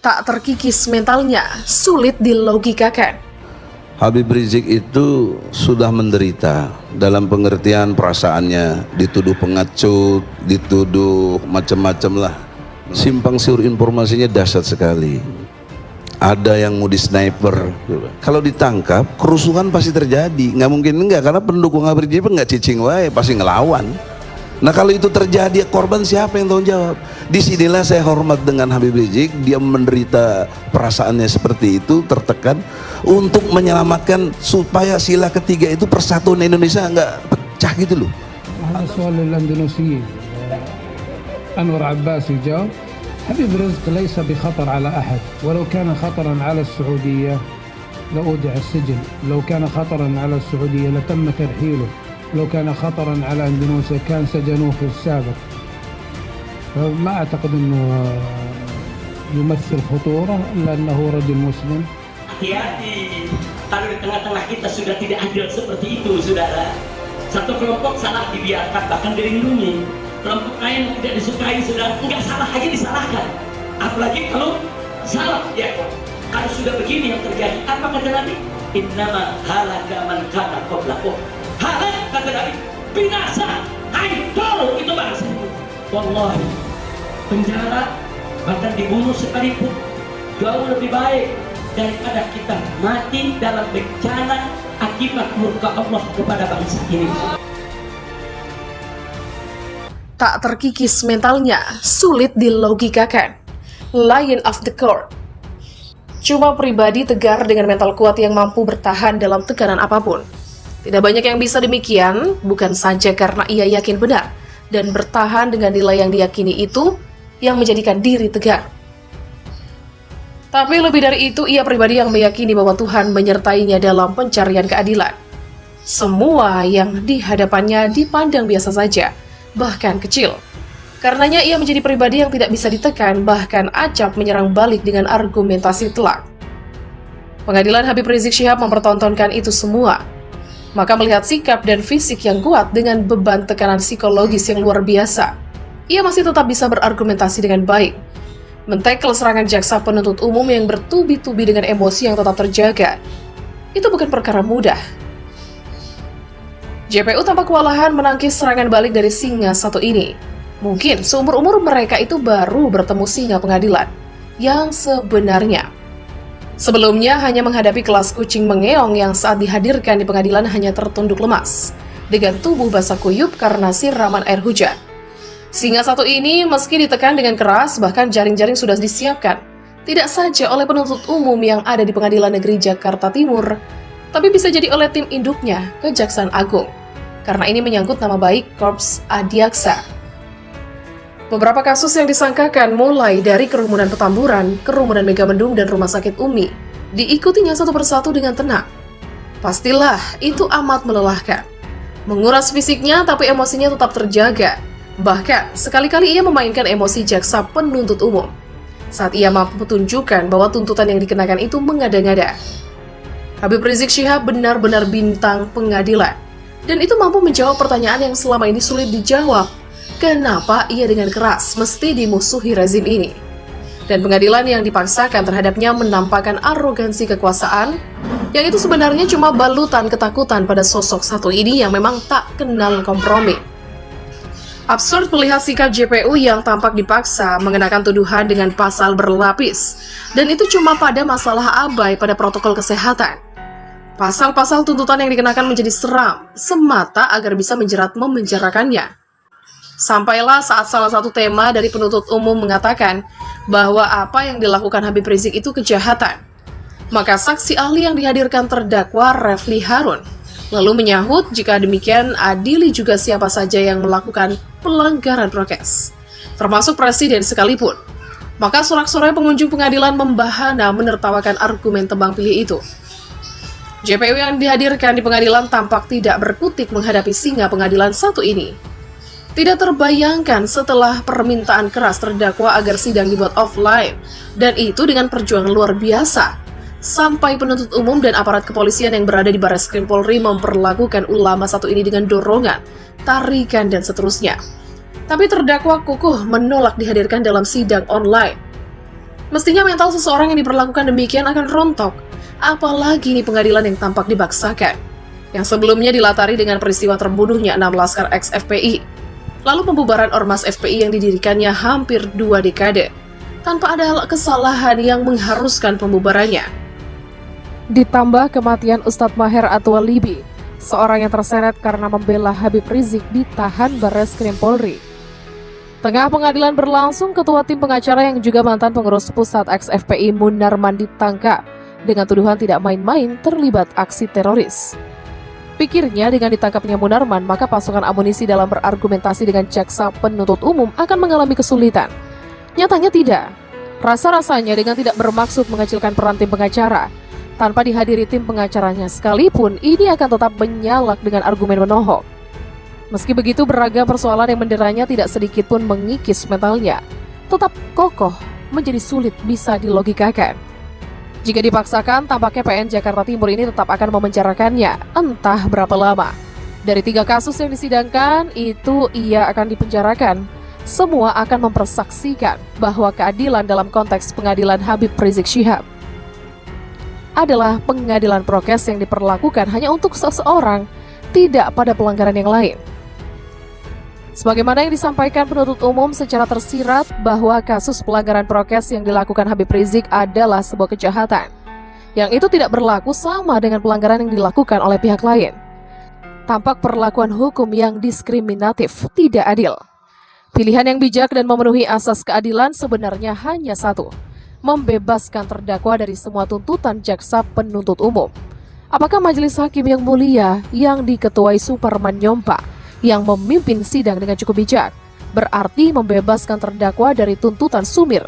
Tak terkikis mentalnya, sulit dilogikakan. Habib Rizik itu sudah menderita dalam pengertian perasaannya, dituduh pengecut, dituduh macam-macam lah. Simpang siur informasinya dahsyat sekali. Ada yang mau di sniper. Kalau ditangkap, kerusuhan pasti terjadi. Nggak mungkin enggak, karena pendukung Habib Rizik nggak cicing wae, pasti ngelawan. Nah kalau itu terjadi, korban siapa yang tanggung jawab? Disinilah saya hormat dengan Habib Rizik, dia menderita perasaannya seperti itu, tertekan untuk menyelamatkan supaya sila ketiga itu persatuan Indonesia nggak pecah gitu loh. هذا سؤال للأندونيسيين. أنور عباس يجاوب. حبيب رزق ليس بخطر على أحد، ولو كان خطرا على السعودية لأودع السجن، لو كان خطرا على السعودية لتم ترحيله، لو كان خطرا على اندونيسيا كان سجنوه في السابق. فما اعتقد انه يمثل خطوره الا انه رجل مسلم. Hati-hati, kalau di tengah-tengah kita sudah tidak adil seperti itu, saudara. Satu kelompok salah dibiarkan, bahkan dilindungi. Kelompok lain tidak disukai, saudara. Enggak salah aja disalahkan. Apalagi kalau salah, ya. Kalau sudah begini yang terjadi, apa kata Nabi? Innama halaka man kana qablakum. Halak kata Nabi, binasa, hancur itu bangsa. Wallahi, penjara bahkan dibunuh sekalipun jauh lebih baik daripada kita mati dalam bencana akibat murka Allah kepada bangsa ini. Tak terkikis mentalnya, sulit dilogikakan. Lion of the court. Cuma pribadi tegar dengan mental kuat yang mampu bertahan dalam tekanan apapun. Tidak banyak yang bisa demikian, bukan saja karena ia yakin benar dan bertahan dengan nilai yang diyakini itu yang menjadikan diri tegar. Tapi lebih dari itu, ia pribadi yang meyakini bahwa Tuhan menyertainya dalam pencarian keadilan. Semua yang di hadapannya dipandang biasa saja, bahkan kecil. Karenanya ia menjadi pribadi yang tidak bisa ditekan, bahkan acap menyerang balik dengan argumentasi telak. Pengadilan Habib Rizik Syihab mempertontonkan itu semua. Maka melihat sikap dan fisik yang kuat dengan beban tekanan psikologis yang luar biasa, ia masih tetap bisa berargumentasi dengan baik. Mentekel serangan jaksa penuntut umum yang bertubi-tubi dengan emosi yang tetap terjaga, itu bukan perkara mudah. JPU tampak kewalahan menangkis serangan balik dari singa satu ini. Mungkin seumur-umur mereka itu baru bertemu singa pengadilan yang sebenarnya. Sebelumnya hanya menghadapi kelas kucing mengeong yang saat dihadirkan di pengadilan hanya tertunduk lemas, dengan tubuh basah kuyup karena siraman air hujan. Singa satu ini meski ditekan dengan keras, bahkan jaring-jaring sudah disiapkan, tidak saja oleh penuntut umum yang ada di Pengadilan Negeri Jakarta Timur, tapi bisa jadi oleh tim induknya, Kejaksaan Agung, karena ini menyangkut nama baik Korps Adiaksa. Beberapa kasus yang disangkakan mulai dari kerumunan Petamburan, kerumunan Megamendung, dan Rumah Sakit Umi, diikutinya satu persatu dengan tenang. Pastilah itu amat melelahkan. Menguras fisiknya tapi emosinya tetap terjaga. Bahkan sekali-kali ia memainkan emosi jaksa penuntut umum saat ia mampu menunjukkan bahwa tuntutan yang dikenakan itu mengada-ngada. Habib Rizik Syihab benar-benar bintang pengadilan, dan itu mampu menjawab pertanyaan yang selama ini sulit dijawab. Kenapa ia dengan keras mesti dimusuhi rezim ini? Dan pengadilan yang dipaksakan terhadapnya menampakkan arogansi kekuasaan, yang itu sebenarnya cuma balutan ketakutan pada sosok satu ini yang memang tak kenal kompromi. Absurd melihat sikap JPU yang tampak dipaksa mengenakan tuduhan dengan pasal berlapis, dan itu cuma pada masalah abai pada protokol kesehatan. Pasal-pasal tuntutan yang dikenakan menjadi seram, semata agar bisa menjerat memenjarakannya. Sampailah saat salah satu tema dari penuntut umum mengatakan bahwa apa yang dilakukan Habib Rizik itu kejahatan. Maka saksi ahli yang dihadirkan terdakwa Refli Harun lalu menyahut jika demikian adili juga siapa saja yang melakukan pelanggaran prokes, termasuk presiden sekalipun. Maka sorak-sorai pengunjung pengadilan membahana menertawakan argumen tebang pilih itu. JPU yang dihadirkan di pengadilan tampak tidak berkutik menghadapi singa pengadilan satu ini. Tidak terbayangkan setelah permintaan keras terdakwa agar sidang dibuat offline, dan itu dengan perjuangan luar biasa, sampai penuntut umum dan aparat kepolisian yang berada di Barreskrim Polri memperlakukan ulama satu ini dengan dorongan, tarikan, dan seterusnya. Tapi terdakwa kukuh menolak dihadirkan dalam sidang online. Mestinya mental seseorang yang diperlakukan demikian akan rontok, apalagi ini pengadilan yang tampak dipaksakan, yang sebelumnya dilatari dengan peristiwa terbunuhnya 6 laskar ex-FPI, lalu pembubaran Ormas FPI yang didirikannya hampir 2 dekade, tanpa ada kesalahan yang mengharuskan pembubarannya. Ditambah kematian Ustadz Maher Atwalibi, seorang yang terseret karena membela Habib Rizik ditahan Barreskrim Polri. Tengah pengadilan berlangsung, ketua tim pengacara yang juga mantan pengurus pusat ex-FPI Munarman ditangkap dengan tuduhan tidak main-main terlibat aksi teroris. Pikirnya dengan ditangkapnya Munarman, maka pasukan amunisi dalam berargumentasi dengan jaksa penuntut umum akan mengalami kesulitan. Nyatanya tidak. Rasa-rasanya dengan tidak bermaksud mengecilkan peran tim pengacara, tanpa dihadiri tim pengacaranya sekalipun, ini akan tetap menyalak dengan argumen menohok. Meski begitu, beragam persoalan yang menderanya tidak sedikit pun mengikis mentalnya. Tetap kokoh menjadi sulit bisa dilogikakan. Jika dipaksakan, tampaknya PN Jakarta Timur ini tetap akan memenjarakannya entah berapa lama. Dari 3 kasus yang disidangkan, itu ia akan dipenjarakan. Semua akan mempersaksikan bahwa keadilan dalam konteks pengadilan Habib Rizik Syihab adalah pengadilan prokes yang diperlakukan hanya untuk seseorang, tidak pada pelanggaran yang lain. Sebagaimana yang disampaikan penuntut umum secara tersirat bahwa kasus pelanggaran prokes yang dilakukan Habib Rizik adalah sebuah kejahatan, yang itu tidak berlaku sama dengan pelanggaran yang dilakukan oleh pihak lain. Tampak perlakuan hukum yang diskriminatif, tidak adil. Pilihan yang bijak dan memenuhi asas keadilan sebenarnya hanya satu: membebaskan terdakwa dari semua tuntutan jaksa penuntut umum. Apakah majelis hakim yang mulia yang diketuai Suparman Nyompa yang memimpin sidang dengan cukup bijak berarti membebaskan terdakwa dari tuntutan sumir?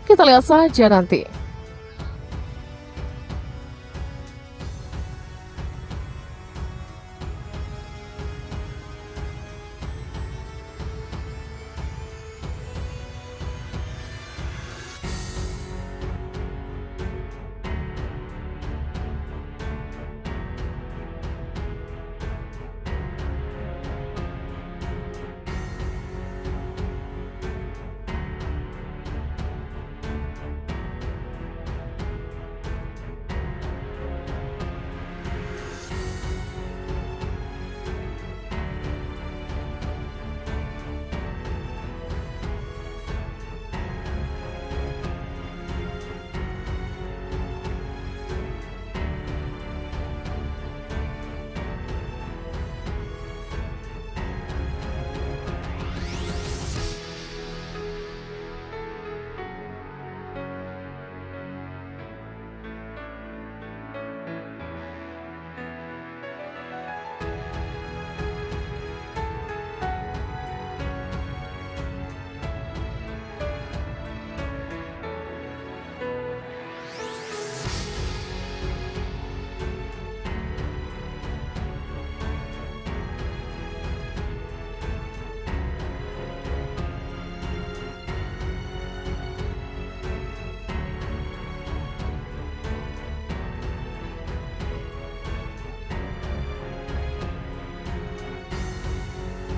Kita lihat saja nanti.